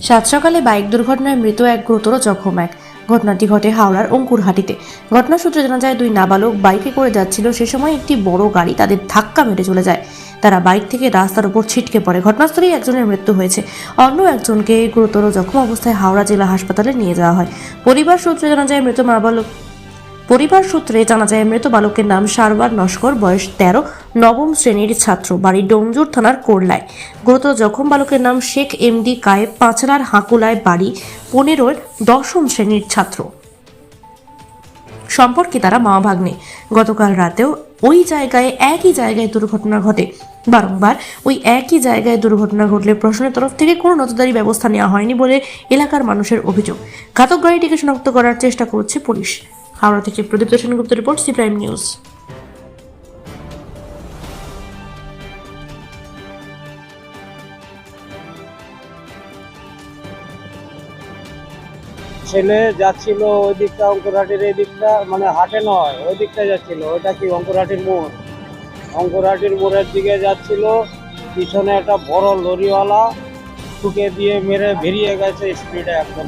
সাত সকালে বাইক দুর্ঘটনায় মৃত এক, গুরুতর জখম এক। ঘটনাটি ঘটে হাওড়ার অঙ্কুরহাটিতে। ঘটনা সূত্রে জানা যায়, দুই নাবালক বাইকে করে যাচ্ছিল। সে সময় একটি বড় গাড়ি তাদের ধাক্কা মেরে চলে যায়। তারা বাইক থেকে রাস্তার উপর ছিটকে পড়ে। ঘটনাস্থলেই একজনের মৃত্যু হয়েছে, অন্য একজনকে গুরুতর জখম অবস্থায় হাওড়া জেলা হাসপাতালে নিয়ে যাওয়া হয়। পরিবার সূত্রে জানা যায় মৃত বালকের নাম সারওয়ার নস্কর, বয়স 13, নবম শ্রেণীর ছাত্র, বাড়ি ডোমজুর থানার কোরলায়। গুরুতর জখম বালকের নাম শেখ এমডি কায়েব, পাঁচলার হাকুলায়, বাড়ি 15, 10ম শ্রেণীর ছাত্র। সম্পর্কে তারা মা ভাগ্নে। গতকাল রাতেও একই জায়গায় দুর্ঘটনা ঘটে। বারংবার ওই একই জায়গায় দুর্ঘটনা ঘটলে প্রশাসনের তরফ থেকে কোনো নজরদারি ব্যবস্থা নেওয়া হয়নি বলে এলাকার মানুষের অভিযোগ। ঘাতক গাড়িটিকে শনাক্ত করার চেষ্টা করছে পুলিশ। হাওড়া থেকে Pradipta Sengupta report, C Prime News. ছেলে যাচ্ছিল ওই দিকটা, অঙ্কুরহাটির এই দিকটা, মানে হাটে নয়, ওই দিকটা যাচ্ছিল। ওইটা কি অঙ্কুরহাটির মোড়, অঙ্কুরহাটির মোড়ের দিকে যাচ্ছিল। পিছনে একটা বড় লরিওয়ালা ঠুকে দিয়ে মেরে বেরিয়ে গেছে স্পিডে একদম।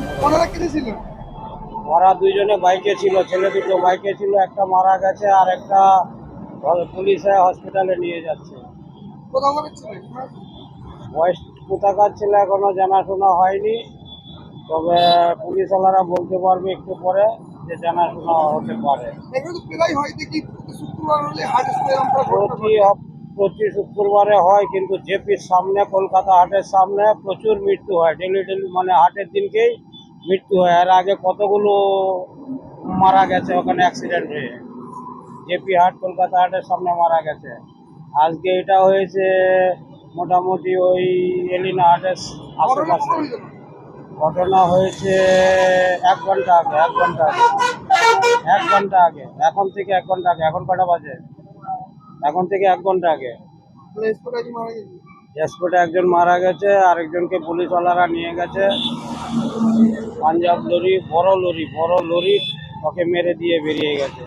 ওরা দুইজনে বাইকে ছিল, ছেলে দুটো বাইকে ছিল, একটা মারা গেছে আর একটা পুলিশে হসপিটালে নিয়ে যাচ্ছে। বয়স কোথাকার ছিল এখনো জানাশোনা হয়নি, তবে পুলিশওয়ালারা বলতে পারবে একটু পরে যে জানাশোনা হতে পারে। প্রতি শুক্রবারে হয়, কিন্তু জেপির সামনে, কলকাতা হাটের সামনে প্রচুর মৃত্যু হয় ডেলি, মানে হাটের দিনকেই মৃত্যু হয়। আর আগে কতগুলো মারা গেছে ওখানে অ্যাক্সিডেন্ট হয়ে। জেপি হাট কলকাতা হাটের সামনে মারা গেছে। আজকে এটা হয়েছে মোটামুটি ওই এলিনা হাটের আশেপাশে। ঘটনা হয়েছে 1 ঘন্টা আগে, 1 ঘন্টা আগে, এখন থেকে 1 ঘন্টা আগে। এখন কটা বাজে? এখন থেকে 1 ঘন্টা আগে স্পটে একজন মারা গেছে, আরেকজনকে পুলিশওয়ালারা নিয়ে গেছে। পাঞ্জাব লরি, বড় লরি ওকে মেরে দিয়ে বেরিয়ে গেছে।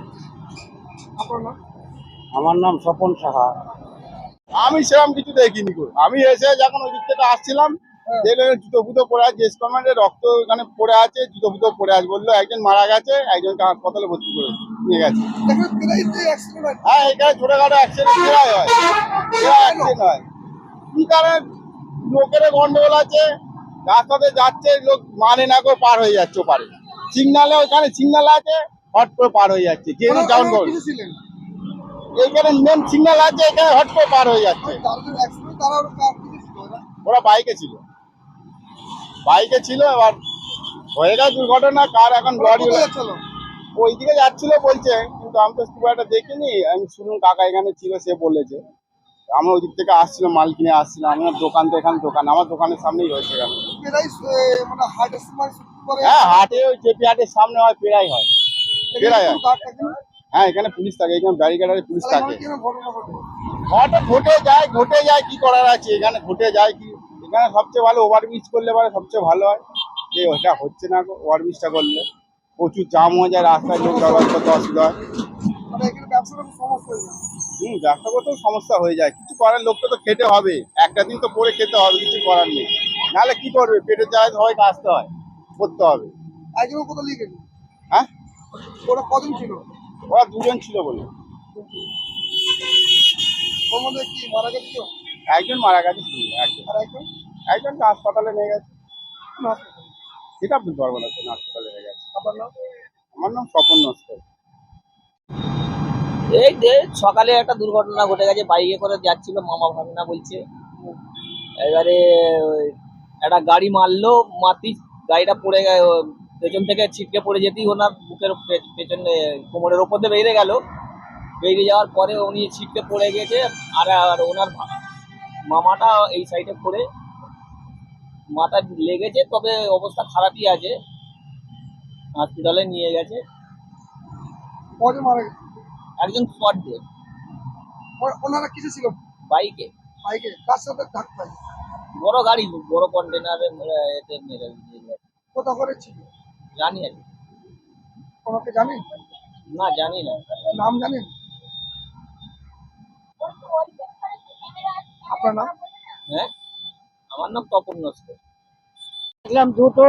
আমার নাম স্বপন সাহা। আমি সেরকম কিছু দেখিনি গো। আমি এসে যখন ওই দিক থেকে আসছিলাম, দেখলাম জুতো ফুতো পড়ে আছে, স্কমারের রক্ত ওখানে পড়ে আছে, জুতো ফুতো পড়ে আছে। বললো একজন মারা গেছে, একজনকে হাসপাতালে ভর্তি করে নিয়ে গেছে। হ্যাঁ, এখানে ছোটখাটো অ্যাক্সিডেন্ট প্রায় হয়, অ্যাক্সিডেন্ট হয়। কি কারণে? লোকের গন্ডগোল আছে, রাস্তাতে যাচ্ছে লোক মানে না করে পার হয়ে যাচ্ছে ওপারে। সিগনালে, ওখানে সিগনাল আছে, হট করে পার হয়ে যাচ্ছে। যেহেতু ডাউন করো, এইখানে মেন সিগন্যাল আছে, এখানে হট করে পার হয়ে যাচ্ছে। ওরা বাইকে ছিল, এবার হয়ে গেছে দুর্ঘটনা। কার এখন লরি ওইদিকে যাচ্ছিল বলছে, কিন্তু আমি তো খুব একটা দেখিনি। আমি শুনুন, কাকা এখানে ছিল, সে বলেছে। আমি ওই দিক থেকে আসছিলাম, মাল কিনে আসছিলাম। আমার দোকান তো এখানে, আমার দোকানের সামনেই হয়েছে এখানে। হ্যাঁ, হাটে ওই জেপি হাটের সামনে হয়, পেরাই হয়। হ্যাঁ, এখানে পুলিশ থাকে, এখানে ব্যারিকেডারে পুলিশ থাকে। ঘটে যায়, কি করার আছে, এখানে ঘটে যায়। কি এখানে সবচেয়ে ভালো ওভারব্রিজ করলে পরে সবচেয়ে ভালো হয়। যে ওটা হচ্ছে না, ওভারব্রিজটা করলে প্রচুর জাম হয়ে যায়, রাস্তায় লোক ব্যবহার করতে অসুবিধা হয়। ব্যবসা করতেও সমস্যা হয়ে যায়। কিছু করার, লোককে তো খেতে হবে, একটা দিন তো পরে খেতে হবে, কিছু করার নেই। নাহলে কি করবে, পেটের জায়গায় সবাইকে আসতে হয়, করতে হবে। হ্যাঁ, ওরা কজন ছিল? ওরা দুজন ছিল বলে। একজন মারা গেছে, একজনকে হাসপাতালে নিয়ে গেছে। সেটা বলতে পারবো না, কোন হাসপাতালে নিয়ে গেছে। আমার নাম স্বপন নস্কর। এই যে সকালে একটা দুর্ঘটনা ঘটে গেছে, বাইকে করে যাচ্ছিল মামা ভাগনা বলছে। এবারে একটা গাড়ি মারলো, মাতি গাড়িটা পড়ে পেছন থেকে ছিটকে পড়ে যেতেই ওনার বুকের পেছনে কোমরের ওপর দিয়ে বেরিয়ে গেল। বেরিয়ে যাওয়ার পরে উনি ছিটকে পড়ে গেছে। আর ওনার মামাটা এই সাইডে পড়ে মাথা লেগেছে, তবে অবস্থা খারাপই আছে, হসপিটালে নিয়ে গেছে। একজন স্পট ডেড। ওনারা কিসে ছিল? বাইকে। কার সাথে ধাক্কা? বড় গাড়ি, বড় কন্টেনারে এতে মেরে দিয়েছে। কোথা করে ছিল জানি আর ওনাকে জানেন? না, জানি না। নাম জানেন? আপনার নাম? হ্যাঁ, আমার নাম তপন নস্কর। দেখলাম দুটো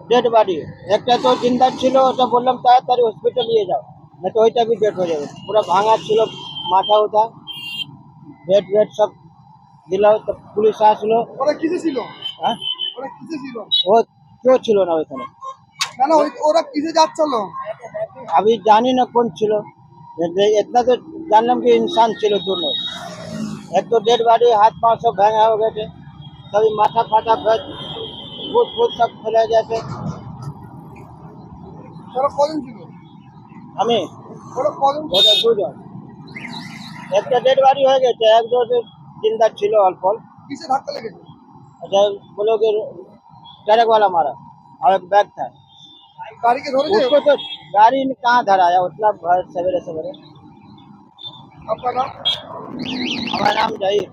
ডেড বডি, একটা তো জিন্দা ছিল, ওটা বললাম তাড়াতাড়ি হসপিটাল নিয়ে যাও, না তো ওইটা भी ডেড হয়ে যাবে। পুরো ভাঙা ছিল মাথা ওটা, বেড বেড সব দিলাম, তো পুলিশ আসলো। ওরা কিসে ছিল? হ্যাঁ, ওরা কিসে ছিল? ও কেউ ছিল না ওইখানে, না না ওরা কিসে যাচ্ছিল? अभी जानी ना कौन छिलो, इतना तो जानलाम कि इंसान छिलो दोनों। एक तो डेड बॉडी, हाथ पांव सब भांगा हो गए थे, सभी माथा फाटा फूट फूट सब फैला जाते। ওরা কজন ছিল? हमें ওরা কজন? ওটা দুজন, একটা ডেড বডি হয়ে গেছে, এক দো जिंदा छिलो अल्प अल्प। কিসে ধাক্কা লেগেছে? अच्छा बोलो कि ट्रक वाला मारा, और एक बैग था গাড়িকে ধরেছে? उसको, तो गाड़ी ने कहाँ धराया उतना सवेरे सवेरे। আপনার নাম? हमारा नाम जहीर।